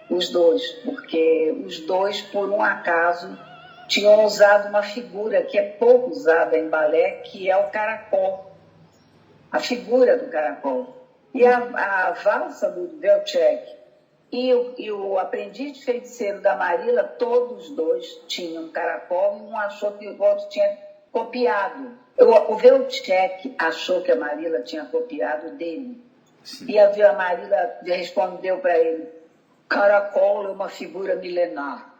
os dois, porque os dois, por um acaso, tinham usado uma figura que é pouco usada em balé, que é o caracol, a figura do caracol. E a valsa do Veltchek e o aprendiz de feiticeiro da Marila, todos os dois tinham caracol, e um achou que o outro tinha copiado. O Veltchek achou que a Marila tinha copiado dele. Sim. E a Marila respondeu para ele: caracol é uma figura milenar.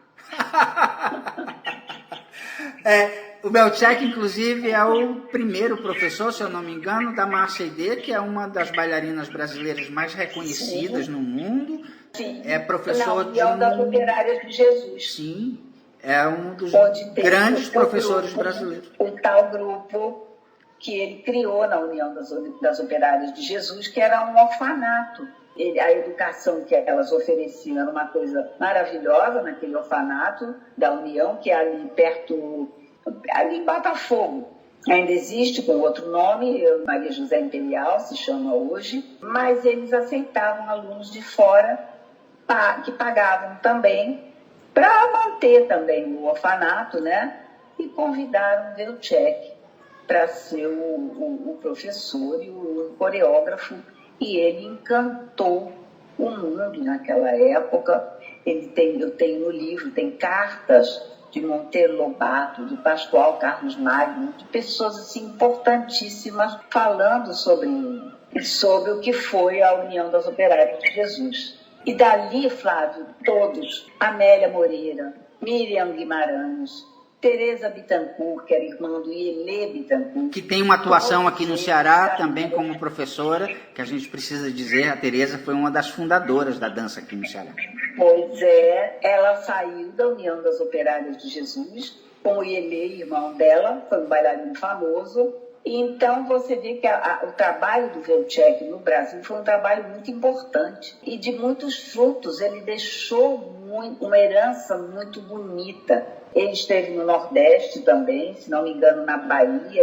O Veltchek, inclusive, é o primeiro professor, se eu não me engano, da Márcia Aidê, que é uma das bailarinas brasileiras mais reconhecidas no mundo. Sim. É professor na União das Operárias de Jesus. Sim, é um dos grandes professores brasileiros. Um tal grupo que ele criou na União das Operárias de Jesus, que era um orfanato. A educação que elas ofereciam era uma coisa maravilhosa naquele orfanato da União, que é ali perto, ali em Botafogo. Ainda existe com outro nome, Maria José Imperial se chama hoje, mas eles aceitavam alunos de fora que pagavam também para manter também o orfanato, né? E convidaram o Veltchek para ser o professor e o coreógrafo, e ele encantou o mundo naquela época. Eu tenho no livro, tem cartas de Monteiro Lobato, de Pascoal Carlos Magno, de pessoas assim, importantíssimas, falando sobre ele e sobre o que foi a União das Operárias de Jesus. E dali, Flávio, todos, Amélia Moreira, Miriam Guimarães, Tereza Bittencourt, que era irmã do Ielê Bittencourt. Que tem uma atuação aqui no Ceará também como professora, que a gente precisa dizer, a Tereza foi uma das fundadoras da dança aqui no Ceará. Pois é, ela saiu da União das Operárias de Jesus, com o Ielê, irmão dela, foi um bailarino famoso. E então você vê que o trabalho do Veltchek no Brasil foi um trabalho muito importante e de muitos frutos. Ele deixou uma herança muito bonita. Ele esteve no Nordeste também, se não me engano, na Bahia.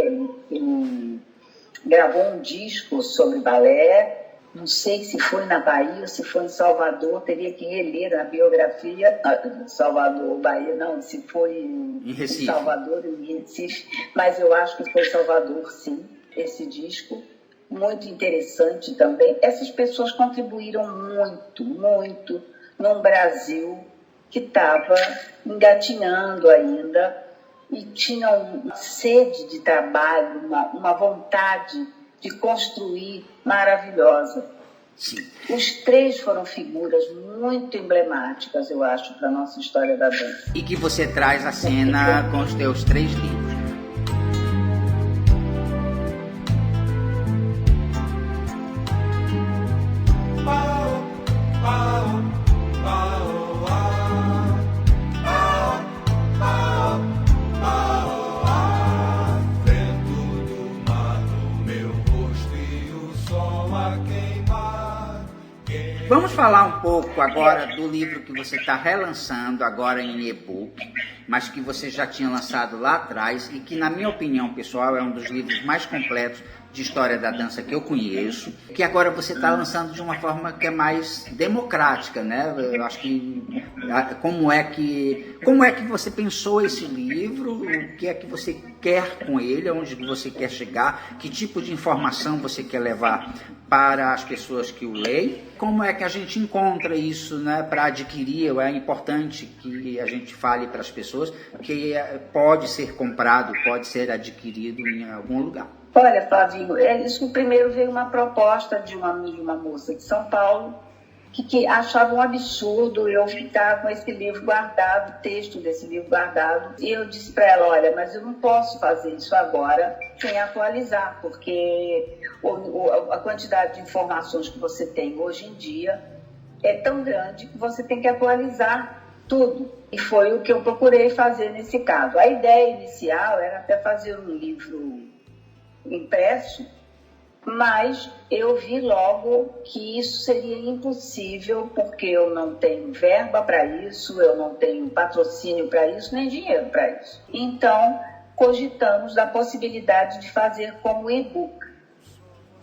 Ele gravou um disco sobre balé. Não sei se foi na Bahia ou se foi em Salvador. Teria que reler a biografia. Salvador, Bahia, não. Se foi em Salvador ou em Recife. Mas eu acho que foi Salvador, sim, esse disco. Muito interessante também. Essas pessoas contribuíram muito, muito num Brasil que estava engatinhando ainda e tinha uma sede de trabalho, uma vontade de construir maravilhosa. Sim. Os três foram figuras muito emblemáticas, eu acho, para a nossa história da dança. E que você traz à cena com os teus 3 livros. falar um pouco agora do livro que você está relançando agora em e-book, mas que você já tinha lançado lá atrás e que, na minha opinião pessoal, é um dos livros mais completos de história da dança que eu conheço, que agora você está lançando de uma forma que é mais democrática, né? Eu acho que como é que você pensou esse livro, o que é que você quer com ele, aonde você quer chegar, que tipo de informação você quer levar para as pessoas que o leem, como é que a gente encontra isso, né, para adquirir. É importante que a gente fale para as pessoas que pode ser comprado, pode ser adquirido em algum lugar. Olha, Flavinho, isso que primeiro veio uma proposta de uma moça de São Paulo que achava um absurdo eu ficar com esse livro guardado, o texto desse livro guardado. E eu disse para ela, olha, mas eu não posso fazer isso agora sem atualizar, porque a quantidade de informações que você tem hoje em dia é tão grande que você tem que atualizar tudo. E foi o que eu procurei fazer nesse caso. A ideia inicial era até fazer um livro impresso, mas eu vi logo que isso seria impossível, porque eu não tenho verba para isso, eu não tenho patrocínio para isso, nem dinheiro para isso. Então, cogitamos da possibilidade de fazer como e-book.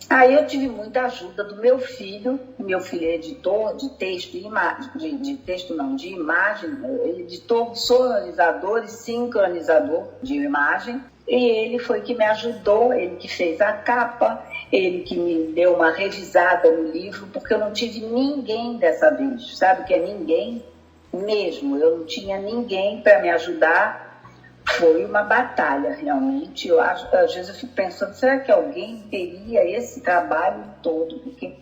Aí eu tive muita ajuda do meu filho é editor de texto e imagem, de texto não, de imagem, editor, sonorizador e sincronizador de imagem. E ele foi que me ajudou, ele que fez a capa, ele que me deu uma revisada no livro, porque eu não tive ninguém dessa vez, sabe o que é ninguém mesmo? Eu não tinha ninguém para me ajudar, foi uma batalha realmente. Às vezes eu fico pensando, será que alguém teria esse trabalho todo? Porque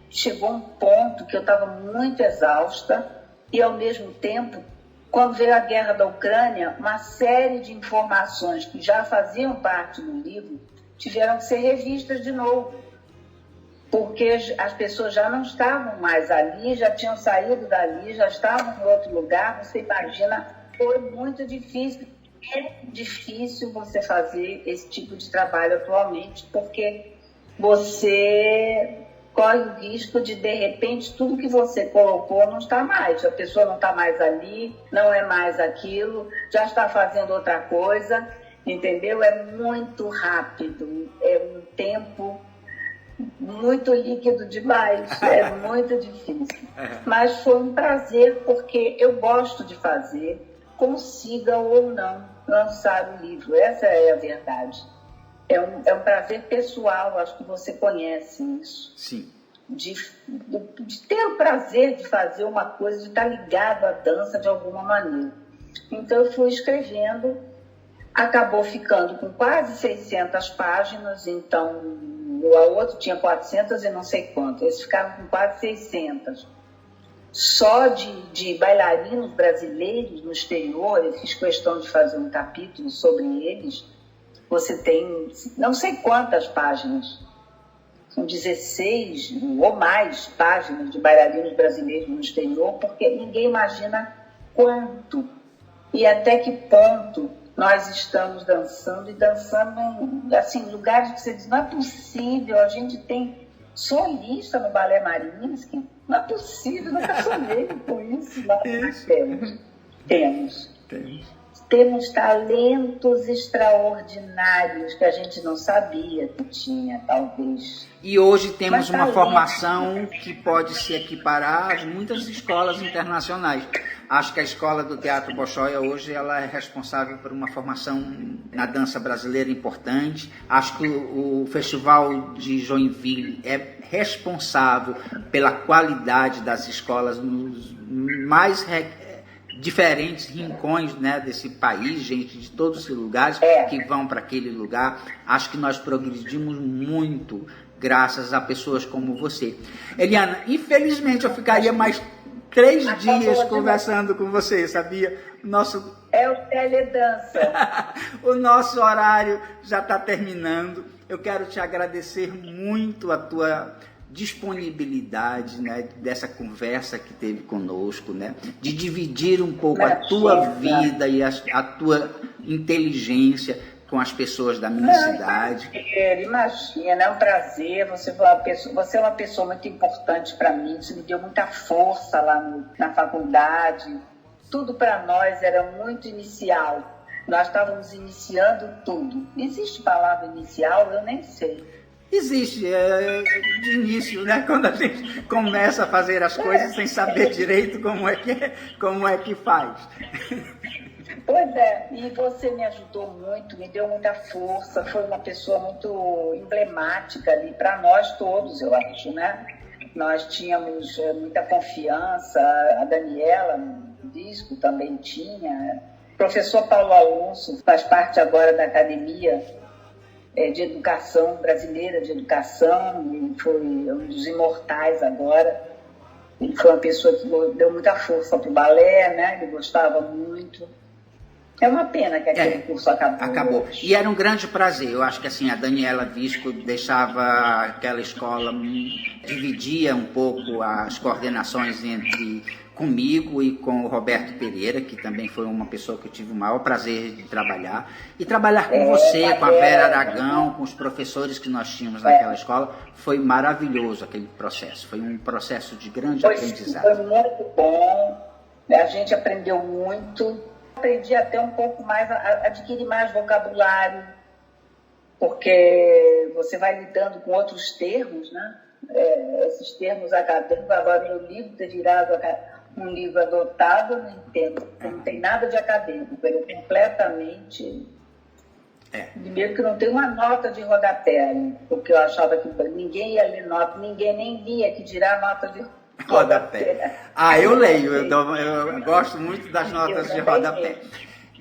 chegou um ponto que eu estava muito exausta e ao mesmo tempo, quando veio a guerra da Ucrânia, uma série de informações que já faziam parte do livro tiveram que ser revistas de novo, porque as pessoas já não estavam mais ali, já tinham saído dali, já estavam em outro lugar. Você imagina, foi muito difícil. É difícil você fazer esse tipo de trabalho atualmente, porque você corre o risco de repente, tudo que você colocou não está mais. A pessoa não está mais ali, não é mais aquilo, já está fazendo outra coisa, entendeu? É muito rápido, é um tempo muito líquido demais, é muito difícil. Mas foi um prazer, porque eu gosto de fazer, consiga ou não lançar o livro. Essa é a verdade. É um prazer pessoal, acho que você conhece isso. Sim. De ter o prazer de fazer uma coisa, de estar ligado à dança de alguma maneira. Então eu fui escrevendo, acabou ficando com quase 600 páginas, então o outro tinha 400 e não sei quanto, eles ficaram com quase 600. Só de bailarinos brasileiros no exterior, eu fiz questão de fazer um capítulo sobre eles. Você tem não sei quantas páginas, são 16 ou mais páginas de bailarinos brasileiros no exterior, porque ninguém imagina quanto e até que ponto nós estamos dançando, e dançando em assim, lugares que você diz, não é possível, a gente tem solista no Balé Mariinsky, não é possível, nunca sonhei com isso. Mas temos talentos extraordinários que a gente não sabia que tinha, talvez. E hoje temos uma formação que pode se equiparar a muitas escolas internacionais. Acho que a Escola do Teatro Bolshoi hoje ela é responsável por uma formação na dança brasileira importante. Acho que o Festival de Joinville é responsável pela qualidade das escolas nos mais diferentes rincões, né, desse país, gente de todos os lugares que vão para aquele lugar. Acho que nós progredimos muito graças a pessoas como você. Eliana, infelizmente eu ficaria mais 3 dias conversando com você, sabia? É o teledança. O nosso horário já está terminando. Eu quero te agradecer muito a tua disponibilidade, né, dessa conversa que teve conosco, né, de dividir um pouco a tua vida e a tua inteligência com as pessoas da minha cidade. Imagina, é um prazer. Você é uma pessoa muito importante para mim. Você me deu muita força lá na faculdade. Tudo para nós era muito inicial. Nós estávamos iniciando tudo. Existe palavra inicial? Eu nem sei. Existe, de início, né? Quando a gente começa a fazer as coisas sem saber direito como é que faz. Pois é, e você me ajudou muito, me deu muita força, foi uma pessoa muito emblemática ali para nós todos, eu acho, né? Nós tínhamos muita confiança, a Daniela, no disco, também tinha. O professor Paulo Alonso faz parte agora da Academia de Educação, Brasileira de Educação, e foi um dos imortais agora. Ele foi uma pessoa que deu muita força para o balé, né? Ele gostava muito. É uma pena que aquele curso acabou. E era um grande prazer. Eu acho que assim, a Daniela Visco deixava aquela escola, dividia um pouco as coordenações comigo e com o Roberto Pereira, que também foi uma pessoa que eu tive o maior prazer de trabalhar. E trabalhar com você, com a Vera Aragão, com os professores que nós tínhamos naquela escola, foi maravilhoso aquele processo. Foi um processo de grande aprendizado. Foi muito bom. A gente aprendeu muito. Aprendi até um pouco mais, adquirir mais vocabulário, porque você vai lidando com outros termos, né? Esses termos acadêmicos. Agora, meu livro ter virado um livro adotado, eu não entendo. Não tem nada de acadêmico, ele é completamente... Primeiro que não tem uma nota de rodapé, porque eu achava que ninguém ia ler nota, ninguém nem via que dirá nota de rodapé. Eu leio, eu gosto muito das notas de rodapé.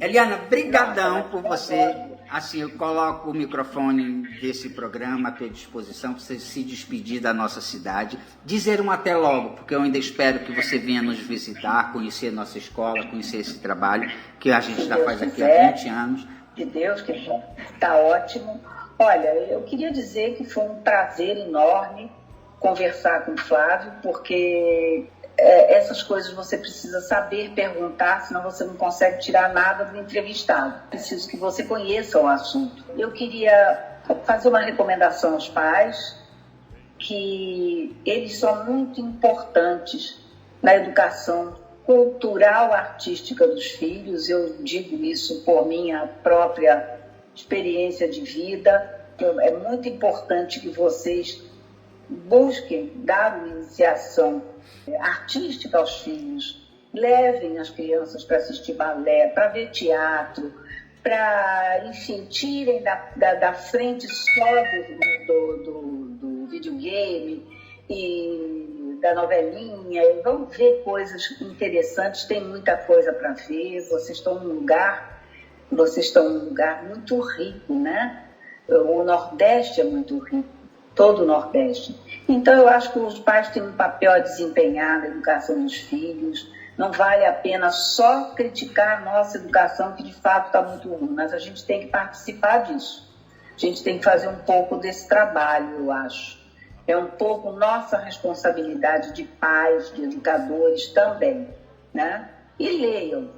Eliana, brigadão por você. Assim, eu coloco o microfone desse programa à tua disposição para você se despedir da nossa cidade, dizer um até logo, porque eu ainda espero que você venha nos visitar, conhecer nossa escola, conhecer esse trabalho que a gente já faz aqui há 20 anos. De Deus, que está ótimo. Olha, eu queria dizer que foi um prazer enorme conversar com o Flávio, porque essas coisas você precisa saber perguntar, senão você não consegue tirar nada do entrevistado. Preciso que você conheça o assunto. Eu queria fazer uma recomendação aos pais, que eles são muito importantes na educação cultural, artística dos filhos. Eu digo isso por minha própria experiência de vida. É muito importante que vocês busquem dar uma iniciação artística aos filhos, levem as crianças para assistir balé, para ver teatro, para, enfim, tirem da frente só do videogame e da novelinha, e vão ver coisas interessantes. Tem muita coisa para ver. Vocês estão num lugar muito rico, né? O Nordeste é muito rico, todo o Nordeste. Então, eu acho que os pais têm um papel a desempenhar na educação dos filhos. Não vale a pena só criticar a nossa educação, que de fato está muito ruim, mas a gente tem que participar disso. A gente tem que fazer um pouco desse trabalho, eu acho. É um pouco nossa responsabilidade de pais, de educadores também, né? E leiam.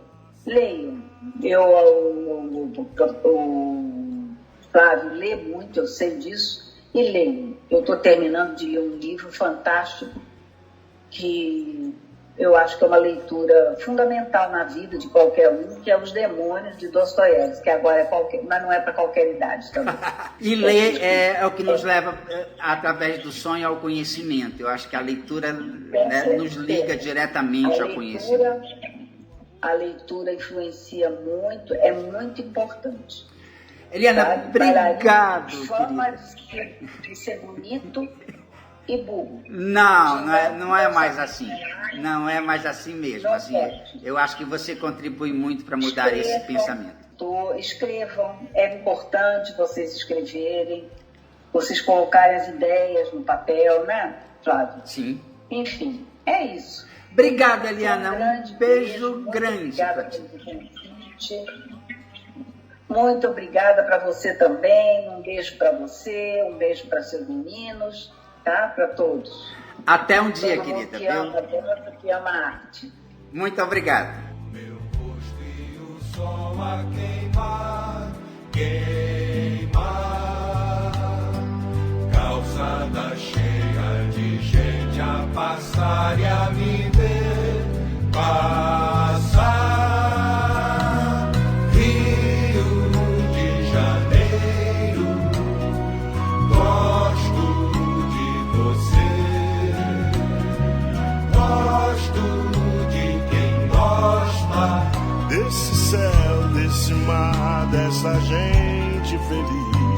O Flávio lê muito, eu sei disso. E leio. Eu estou terminando de ler um livro fantástico que eu acho que é uma leitura fundamental na vida de qualquer um, que é Os Demônios, de Dostoiévski, que agora mas não é para qualquer idade também. E ler é o que nos leva, através do sonho, ao conhecimento. Eu acho que a leitura nos liga diretamente ao conhecimento. A leitura influencia muito, é muito importante. Eliana, obrigado, fama de ser bonito e burro. Não é mais assim. Não é mais assim mesmo. Assim, eu acho que você contribui muito para mudar esse pensamento. Escrevam, é importante vocês escreverem, vocês colocarem as ideias no papel, né, Flávio? Sim. Enfim, é isso. Obrigado, Eliana. Um beijo grande para ti. Muito obrigada para você também. Um beijo para você, um beijo para seus meninos, tá? Para todos. Até um dia, todo querida. Que ama a dança, que ama a arte. Muito obrigado. Meu rosto e o sol a queimar. desse céu, desse mar, dessa gente feliz.